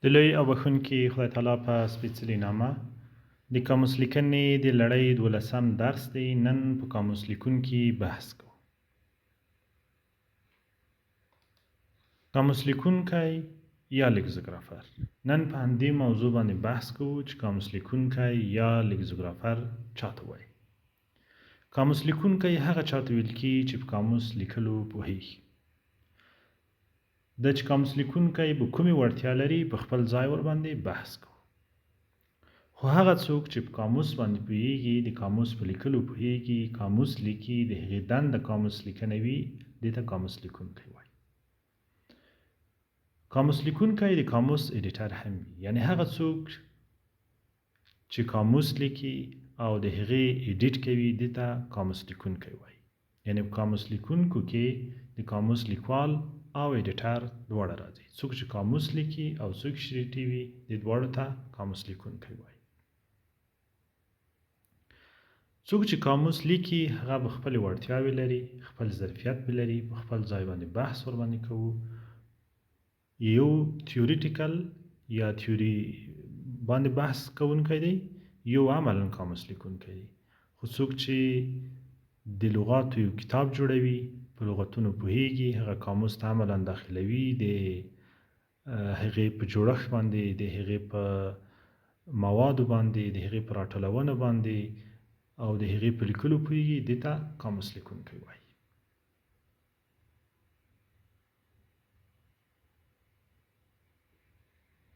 د لوی او بخښونکي خدای تعالی په سپېڅلي نامه د قاموس لیکنې د لړۍ 12 درس دی. نن په قاموس لیکونکي بحث کوو. قاموس لیکونکی یا لیکزوګرافر. نن په همدې موضوع باندې بحث کوو چې قاموس لیکونکی یا لیکزوګرافر چاته وایي. قاموس لیکونکی هغه چاته ویل کیږي چې په قاموس لیکلو پوهیږي. د چې قاموس لیکونکی به کومې وړتیا لري په خپل ځای ور باندې بحث کوو. خو هغه څوک چې په قاموس باندې پوهیږي، د قاموس په لیکلو پوهیږي، قاموس لیکي، د هغې دنده قاموس لیکنه وي، دې ته قاموس لیکونکی وایي. قاموس لیکونکی د قاموس ایډیټر هم وي، یعنی هغه څوک چې قاموس لیکي او د هغې ایډیټ کوي، دې ته قاموس لیکونکی وایي. یعنی په قاموس لیکونکو کې د قاموس لیکوال او ایډیټر دواړه راځي. څوک چې قاموس لیکي او څوک چې ایډیټ وي، د دواړو ته قاموس لیکونکی وایي. څوک چې قاموس لیکي هغه به خپلې وړتیاوې لري، خپل ظرفیت به لري. په خپل ځای باندې بحث ور باندې کوو. یو تیوریټیکل یا تیوري باندې بحث کوونکی دی، یو عملاً قاموس لیکونکی دی. خو څوک چې د لغاتو یو کتاب جوړوي، په لغتونو پوهیږي، هغه قاموس ته عملاً داخلوي، د هغې په جوړښت باندې، د هغې په موادو باندې، د هغې په راټولونه باندې او د هغې په لیکلو پوهیږي، دې ته قاموس لیکونکی وایي.